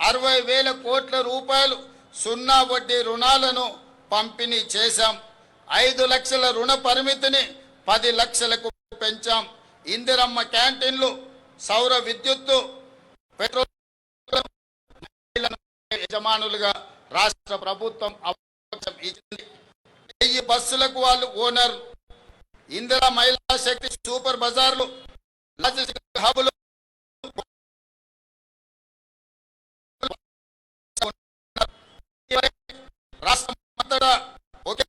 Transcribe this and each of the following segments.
60,000 కోట్ల రూపాయలు సున్నా వడ్డీ రుణాలను పంపిణీ చేశాం. 5 లక్షల రుణ పరిమితిని 10 లక్షలకు పెంచాం. ఇందిరమ్మ క్యాంటీన్లు, సౌర విద్యుత్తు, పెట్రోల్ యజమానులుగా రాష్ట్ర ప్రభుత్వం అవకాశం ఇచ్చింది. 1000 బస్సులకు వాళ్ళు ఓనర్. ఇందిరా మహిళా శక్తి సూపర్ బజార్లు, లాజిస్టిక్ హబులు రాష్ట్రమంతటా ఒకే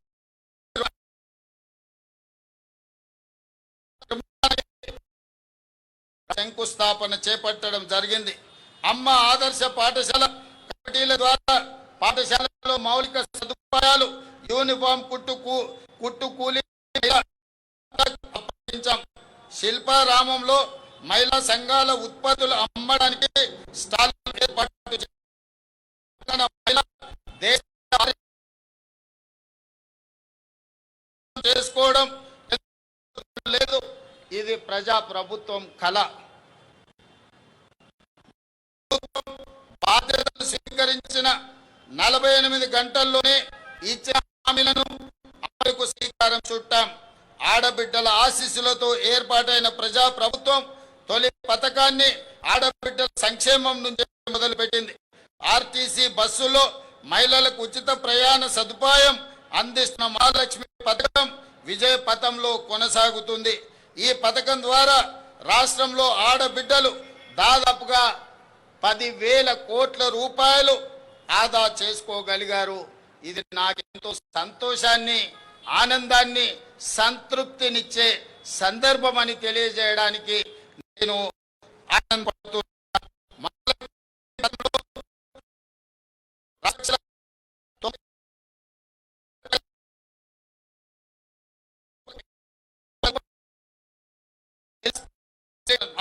శంకుస్థాపన చేపట్టడం జరిగింది. అమ్మ ఆదర్శ పాఠశాల కమిటీల ద్వారా పాఠశాలలో మౌలిక సదుపాయాలు, యూనిఫామ్, కుట్టు కూలీ అప్పగించాం. శిల్పారామంలో మహిళా సంఘాల ఉత్పత్తులు అమ్మడానికి స్టాల్ ఏర్పాటు చేసుకోవడం లేదు. ఇది ప్రజా ప్రభుత్వం కళ. బాధ్యతలు స్వీకరించిన 48 గంటల్లోనే ఇచ్చిన హామీలను అమలుకు శ్రీకారం చుట్టాం. ఆడబిడ్డల ఆశీస్సులతో ఏర్పాటైన ప్రజా ప్రభుత్వం తొలి పథకాన్ని ఆడబిడ్డల సంక్షేమం నుంచి మొదలుపెట్టింది. ఆర్టీసీ బస్సులో మహిళలకు ఉచిత ప్రయాణ సదుపాయం అందిస్తున్న మహాలక్ష్మి పథకం విజయ పథంలో కొనసాగుతుంది. ఈ పథకం ద్వారా రాష్ట్రంలో ఆడబిడ్డలు దాదాపుగా 10,000 కోట్ల రూపాయలు ఆదా చేసుకోగలిగారు. ఇది నాకెంతో సంతోషాన్ని, ఆనందాన్ని, సంతృప్తినిచ్చే సందర్భం అని తెలియజేయడానికి నేను ఆనందపడుతున్నాను.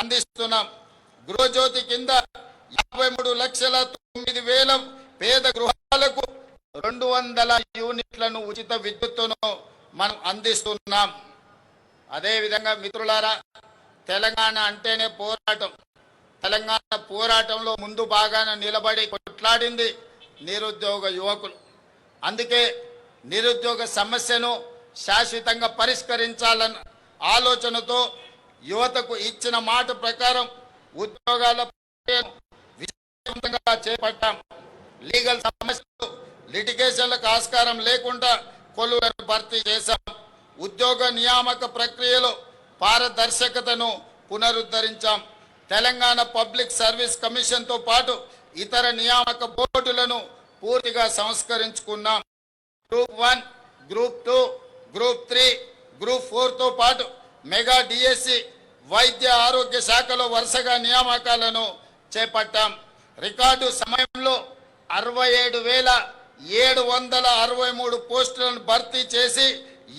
అందిస్తున్నాం. గృహజ్యోతి కింద 53,09,000 పేద గృహాలకు 200 యూనిట్లను ఉచిత విద్యుత్తును మనం అందిస్తున్నాం. అదేవిధంగా మిత్రులారా, తెలంగాణ అంటేనే పోరాటం. తెలంగాణ పోరాటంలో ముందు భాగాన నిలబడి కొట్లాడింది నిరుద్యోగ యువకులు. అందుకే నిరుద్యోగ సమస్యను శాశ్వతంగా పరిష్కరించాలన్న ఆలోచనతో యువతకు ఇచ్చిన మాట ప్రకారం ఉద్యోగాల విజయవంతంగా చేపట్టాం. లీగల్ సమస్యలు, లిటిగేషన్లకు ఆస్కారం లేకుండా కొలువులను భర్తీ చేశాం. ఉద్యోగ నియామక ప్రక్రియలో పారదర్శకతను పునరుద్ధరించాం. తెలంగాణ పబ్లిక్ సర్వీస్ కమిషన్తో పాటు ఇతర నియామక బోర్డులను పూర్తిగా సంస్కరించుకున్నాం. గ్రూప్ 1, గ్రూప్ 2, గ్రూప్ 3, గ్రూప్ 4తో పాటు మెగా డిఎస్సి, వైద్య ఆరోగ్య శాఖలో వరుసగా నియామకాలను చేపట్టాం. రికార్డు సమయంలో 67,763 పోస్టులను భర్తీ చేసి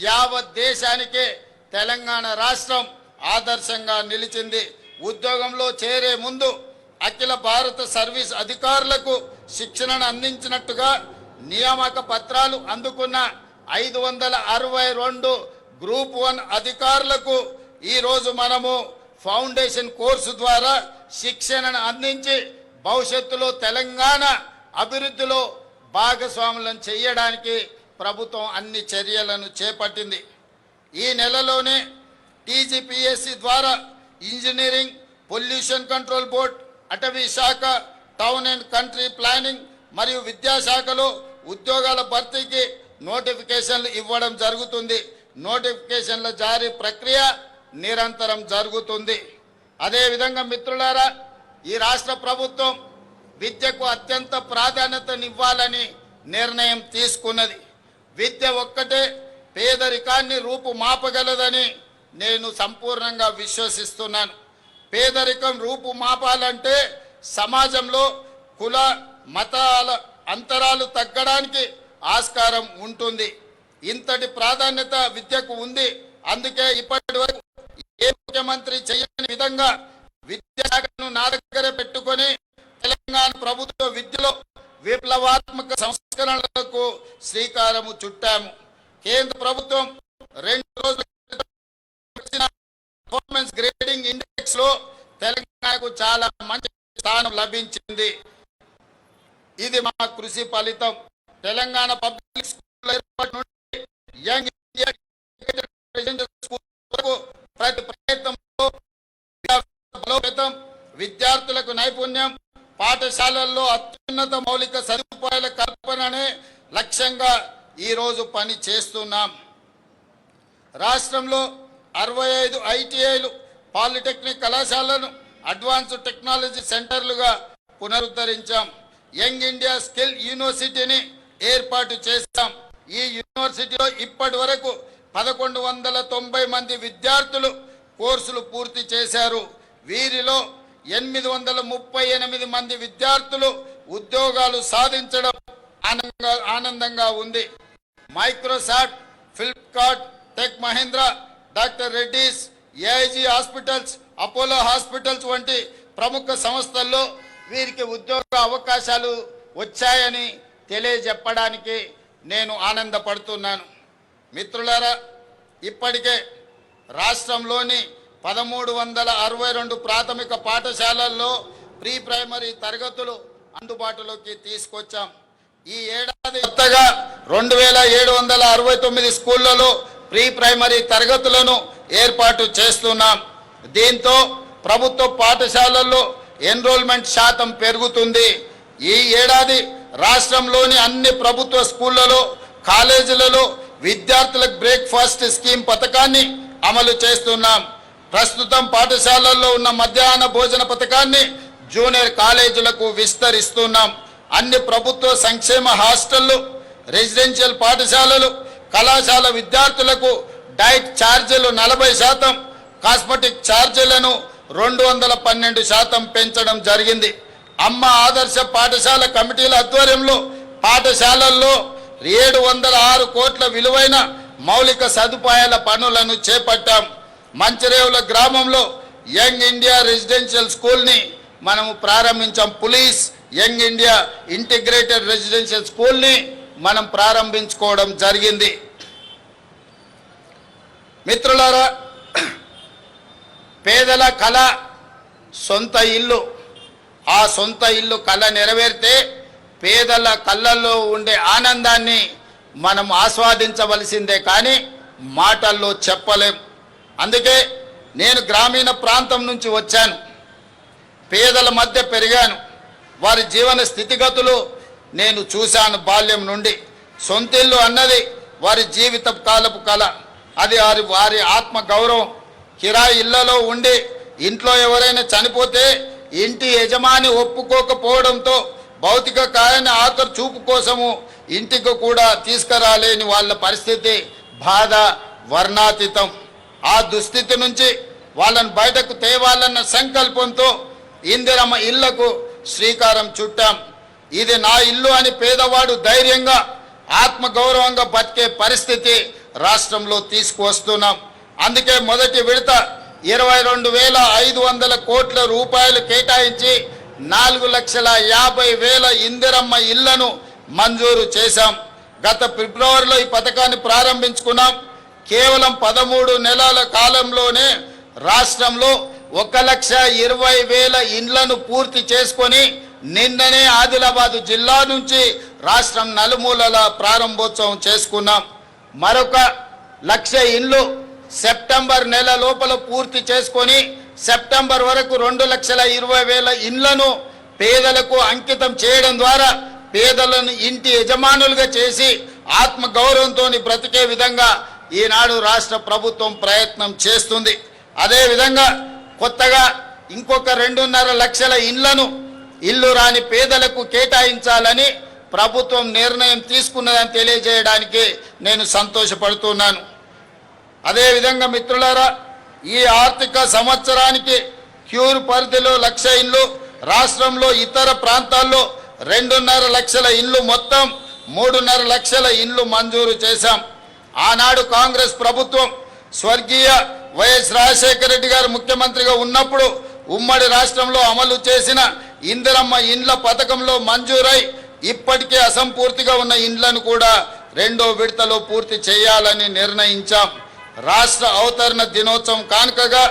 యావత్ దేశానికే తెలంగాణ రాష్ట్రం ఆదర్శంగా నిలిచింది. ఉద్యోగంలో చేరే ముందు అఖిల భారత సర్వీస్ అధికారులకు శిక్షణను అందించినట్టుగా నియామక పత్రాలు అందుకున్న 562 గ్రూప్ 1 అధికారులకు ఈరోజు మనము ఫౌండేషన్ కోర్సు ద్వారా శిక్షణను అందించి భవిష్యత్తులో తెలంగాణ అభివృద్ధిలో భాగస్వాములను చేయడానికి ప్రభుత్వం అన్ని చర్యలను చేపట్టింది. ఈ నెలలోనే టీజీపీఎస్సీ ద్వారా ఇంజనీరింగ్, పొల్యూషన్ కంట్రోల్ బోర్డ్, అటవీ శాఖ, టౌన్ అండ్ కంట్రీ ప్లానింగ్ మరియు విద్యాశాఖలో ఉద్యోగాల భర్తీకి నోటిఫికేషన్లు ఇవ్వడం జరుగుతుంది. నోటిఫికేషన్ల జారీ ప్రక్రియ నిరంతరం జరుగుతుంది. అదేవిధంగా మిత్రులారా, ఈ రాష్ట్ర ప్రభుత్వం విద్యకు అత్యంత ప్రాధాన్యతనివ్వాలని నిర్ణయం తీసుకున్నది. విద్య ఒక్కటే పేదరికాన్ని రూపుమాపగలదని నేను సంపూర్ణంగా విశ్వసిస్తున్నాను. పేదరికం రూపుమాపాలంటే సమాజంలో కుల మతాల అంతరాలు తగ్గడానికి ఆస్కారం ఉంటుంది. ఇంతటి ప్రాధాన్యత విద్యకు ఉంది. అందుకే ఇప్పటి వరకు ఏ ముఖ్యమంత్రి చేయని విధంగా విద్యాశాఖను నా దగ్గరే పెట్టుకొని తెలంగాణ ప్రభుత్వ విద్యలో విప్లవాత్మక సంస్కరణలకు శ్రీకారము చుట్టాము. కేంద్ర ప్రభుత్వం 2 రోజుల పర్ఫార్మెన్స్ గ్రేడింగ్ ఇండెక్స్ లో తెలంగాణకు చాలా మంచి స్థానం లభించింది. ఇది మా కృషి ఫలితం. తెలంగాణ పబ్లిక్ స్కూల్ ఏర్పాటు నుండి యంగ్ ఇండియా స్కూల్ వరకు ప్రతి ప్రయత్నంలో బలోపేతం, విద్యార్థులకు నైపుణ్యం, పాఠశాలల్లో అత్యున్నత మౌలిక సదుపాయాల కల్పననే లక్ష్యంగా ఈరోజు పని చేస్తున్నాం. రాష్ట్రంలో 65 ఐటీఐలు, పాలిటెక్నిక్ కళాశాలను అడ్వాన్స్డ్ టెక్నాలజీ సెంటర్లుగా పునరుద్ధరించాం. యంగ్ ఇండియా స్కిల్ యూనివర్సిటీని ఏర్పాటు చేశాం. ఈ యూనివర్సిటీలో ఇప్పటి వరకు 1190 మంది విద్యార్థులు కోర్సులు పూర్తి చేశారు. వీరిలో 838 మంది విద్యార్థులు ఉద్యోగాలు సాధించడం ఆనందంగా ఉంది. Microsoft, Flipkart, Tech Mahindra, doctor Reddy's, AIG hospitals, Apollo hospitals వంటి ప్రముఖ సంస్థల్లో వీరికి ఉద్యోగ అవకాశాలు వచ్చాయని తెలియజెప్పడానికి నేను ఆనందపడుతున్నాను. మిత్రులారా, ఇప్పటికే రాష్ట్రంలోని 1362 ప్రాథమిక పాఠశాలల్లో ప్రీ ప్రైమరీ తరగతులు అందుబాటులోకి తీసుకొచ్చాం. ఈ ఏడాది కొత్తగా 2769 స్కూళ్లలో ప్రీ ప్రైమరీ తరగతులను ఏర్పాటు చేస్తున్నాం. దీంతో ప్రభుత్వ పాఠశాలల్లో ఎన్రోల్మెంట్ శాతం పెరుగుతుంది. ఈ ఏడాది రాష్ట్రంలోని అన్ని ప్రభుత్వ స్కూళ్లలో, కాలేజీలలో విద్యార్థులకు బ్రేక్ఫాస్ట్ స్కీమ్ పథకాన్ని అమలు చేస్తున్నాం. ప్రస్తుతం పాఠశాలల్లో ఉన్న మధ్యాహ్న భోజన పథకాన్ని జూనియర్ కాలేజీలకు విస్తరిస్తున్నాం. అన్ని ప్రభుత్వ సంక్షేమ హాస్టళ్లు, రెసిడెన్షియల్ పాఠశాలలు, కళాశాల విద్యార్థులకు డైట్ ఛార్జీలు 40%, కాస్మెటిక్ ఛార్జీలను 212% పెంచడం జరిగింది. అమ్మ ఆదర్శ పాఠశాల కమిటీల ఆధ్వర్యంలో పాఠశాలల్లో 706 కోట్ల విలువైన మౌలిక సదుపాయాల పనులను చేపట్టాం. మంచిరేవుల గ్రామంలో యంగ్ ఇండియా రెసిడెన్షియల్ స్కూల్ని మనము ప్రారంభించాం. Pulleys young India integrated residential స్కూల్ని మనం ప్రారంభించుకోవడం జరిగింది. మిత్రులారా, పేదల కళ సొంత ఇల్లు. ఆ సొంత ఇల్లు కళ నెరవేరితే పేదల కళ్ళల్లో ఉండే ఆనందాన్ని మనం ఆస్వాదించవలసిందే కానీ మాటల్లో చెప్పలేం. అందుకే నేను గ్రామీణ ప్రాంతం నుంచి వచ్చాను. పేదల మధ్య పెరిగాను. వారి జీవన స్థితిగతులు నేను చూశాను బాల్యం నుండి. సొంతిల్లు అన్నది వారి జీవిత కాలపు కళ. అది వారి ఆత్మ గౌరవం. కిరాయి ఇళ్లలో ఉండి ఇంట్లో ఎవరైనా చనిపోతే ఇంటి యజమాని ఒప్పుకోకపోవడంతో భౌతిక కాయాన్ని ఆఖరి చూపు కోసము ఇంటికి కూడా తీసుకురాలేని వాళ్ళ పరిస్థితి, బాధ వర్ణాతీతం. ఆ దుస్థితి నుంచి వాళ్ళని బయటకు తేవాలన్న సంకల్పంతో ఇందిరమ్మ ఇళ్లకు శ్రీకారం చుట్టాం. ఇది నా ఇల్లు అని పేదవాడు ధైర్యంగా ఆత్మగౌరవంగా బతికే పరిస్థితి రాష్ట్రంలో తీసుకువస్తున్నాం. అందుకే మొదటి విడత 22,500 కోట్ల రూపాయలు కేటాయించి 4,50,000 ఇందిరమ్మ ఇళ్లను మంజూరు చేశాం. గత ఫిబ్రవరిలో ఈ పథకాన్ని ప్రారంభించుకున్నాం. కేవలం 13 నెలల కాలంలోనే రాష్ట్రంలో 1,20,000 ఇండ్లను పూర్తి చేసుకొని నిన్ననే ఆదిలాబాద్ జిల్లా నుంచి రాష్ట్రం నలుమూలల ప్రారంభోత్సవం చేసుకున్నాం. మరొక 1,00,000 ఇండ్లు సెప్టెంబర్ నెల లోపల పూర్తి చేసుకొని సెప్టెంబర్ వరకు 2,20,000 ఇండ్లను పేదలకు అంకితం చేయడం ద్వారా పేదలను ఇంటి యజమానులుగా చేసి ఆత్మ గౌరవంతో బ్రతికే విధంగా ఈనాడు రాష్ట్ర ప్రభుత్వం ప్రయత్నం చేస్తుంది. అదేవిధంగా కొత్తగా ఇంకొక 2.5 లక్షల ఇండ్లను ఇల్లు రాని పేదలకు కేటాయించాలని ప్రభుత్వం నిర్ణయం తీసుకున్నదని తెలియజేయడానికి నేను సంతోషపడుతున్నాను. అదేవిధంగా మిత్రులారా, ఈ ఆర్థిక సంవత్సరానికి క్యూర్ పరిధిలో 1,00,000 ఇండ్లు, రాష్ట్రంలో ఇతర ప్రాంతాల్లో 2.5 లక్షల ఇండ్లు, మొత్తం 3.5 లక్షల ఇండ్లు మంజూరు చేశాం. ఆనాడు కాంగ్రెస్ ప్రభుత్వం స్వర్గీయ వైఎస్ రాజశేఖర రెడ్డి గారు ముఖ్యమంత్రిగా ఉన్నప్పుడు ఉమ్మడి రాష్ట్రంలో అమలు చేసిన ఇందిరమ్మ ఇండ్ల పథకంలో మంజూరై ఇప్పటికే అసంపూర్తిగా ఉన్న ఇండ్లను కూడా 2వ విడతలో పూర్తి చేయాలని నిర్ణయించాం. రాష్ట్ర అవతరణ దినోత్సవం కానుకగా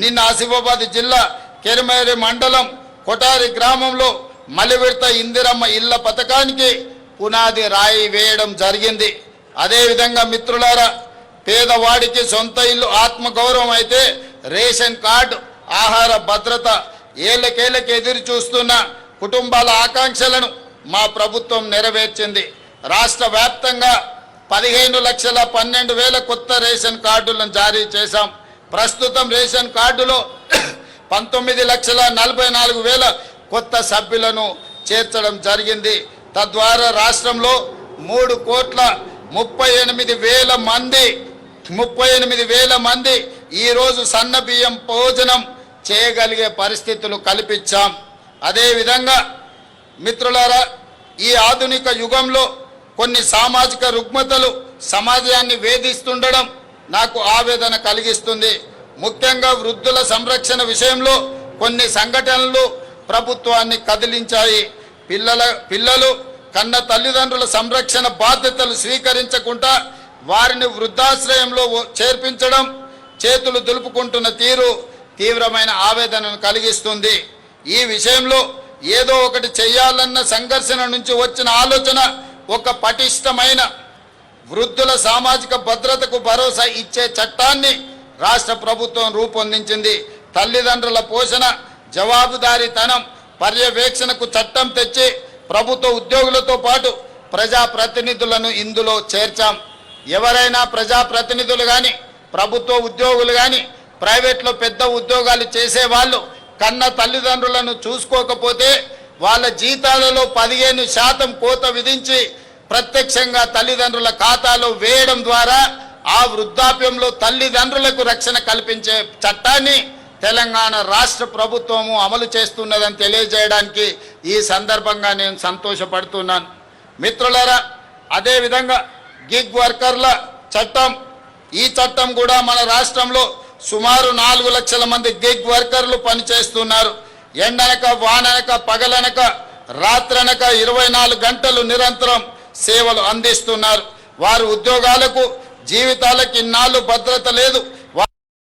నిన్న ఆసిఫాబాద్ జిల్లా కెరిమేరి మండలం కొటారి గ్రామంలో మలి విడత ఇందిరమ్మ ఇళ్ల పథకానికి పునాది రాయి వేయడం జరిగింది. అదేవిధంగా మిత్రులారా, పేదవాడికి సొంత ఇల్లు ఆత్మగౌరవం అయితే రేషన్ కార్డు, ఆహార భద్రత, ఏళ్ళకేళ్ళకి ఎదురు చూస్తున్న కుటుంబాల ఆకాంక్షలను మా ప్రభుత్వం నెరవేర్చింది. రాష్ట్ర వ్యాప్తంగా 15,12,000 కొత్త రేషన్ కార్డులను జారీ చేశాం. ప్రస్తుతం రేషన్ కార్డులో 19,44,000 కొత్త సభ్యులను చేర్చడం జరిగింది. తద్వారా రాష్ట్రంలో 3,38,000 మంది ఈరోజు సన్న బియ్యం భోజనం చేయగలిగే పరిస్థితులు కల్పించాం. అదేవిధంగా మిత్రులారా, ఈ ఆధునిక యుగంలో కొన్ని సామాజిక రుగ్మతలు సమాజాన్ని వేధిస్తుండడం నాకు ఆవేదన కలిగిస్తుంది. ముఖ్యంగా వృద్ధుల సంరక్షణ విషయంలో కొన్ని సంఘటనలు ప్రభుత్వాన్ని కదిలించాయి. పిల్లలు కన్న తల్లిదండ్రుల సంరక్షణ బాధ్యతలు స్వీకరించకుండా వారిని వృద్ధాశ్రయంలో చేర్పించడం, చేతులు దులుపుకుంటున్న తీరు తీవ్రమైన ఆవేదనను కలిగిస్తుంది. ఈ విషయంలో ఏదో ఒకటి చేయాలన్న సంఘర్షణ నుంచి వచ్చిన ఆలోచన ఒక పటిష్టమైన వృద్ధుల సామాజిక భద్రతకు భరోసా ఇచ్చే చట్టాన్ని రాష్ట్ర ప్రభుత్వం రూపొందించింది. తల్లిదండ్రుల పోషణ, జవాబుదారీతనం, పర్యవేక్షణకు చట్టం తెచ్చి ప్రభుత్వ ఉద్యోగులతో పాటు ప్రజాప్రతినిధులను ఇందులో చేర్చాం. ఎవరైనా ప్రజాప్రతినిధులు కానీ, ప్రభుత్వ ఉద్యోగులు కానీ, ప్రైవేట్లో పెద్ద ఉద్యోగాలు చేసేవాళ్ళు కన్న తల్లిదండ్రులను చూసుకోకపోతే వాళ్ళ జీతాలలో 15% కోత విధించి ప్రత్యక్షంగా తల్లిదండ్రుల ఖాతాలో వేయడం ద్వారా ఆ వృద్ధాప్యంలో తల్లిదండ్రులకు రక్షణ కల్పించే చట్టాన్ని తెలంగాణ రాష్ట్ర ప్రభుత్వము అమలు చేస్తున్నదని తెలియజేయడానికి ఈ సందర్భంగా నేను సంతోషపడుతున్నాను. మిత్రులారా, అదేవిధంగా గిగ్ వర్కర్ల చట్టం, ఈ చట్టం కూడా మన రాష్ట్రంలో సుమారు 4 లక్షల మంది గిగ్ వర్కర్లు పనిచేస్తున్నారు. ఎండనక, వాననక, పగలనక, రాత్రనక 24 గంటలు నిరంతరం సేవలు అందిస్తున్నారు. వారి ఉద్యోగాలకు, జీవితాలకు ఇన్నాళ్ళు భద్రత లేదు.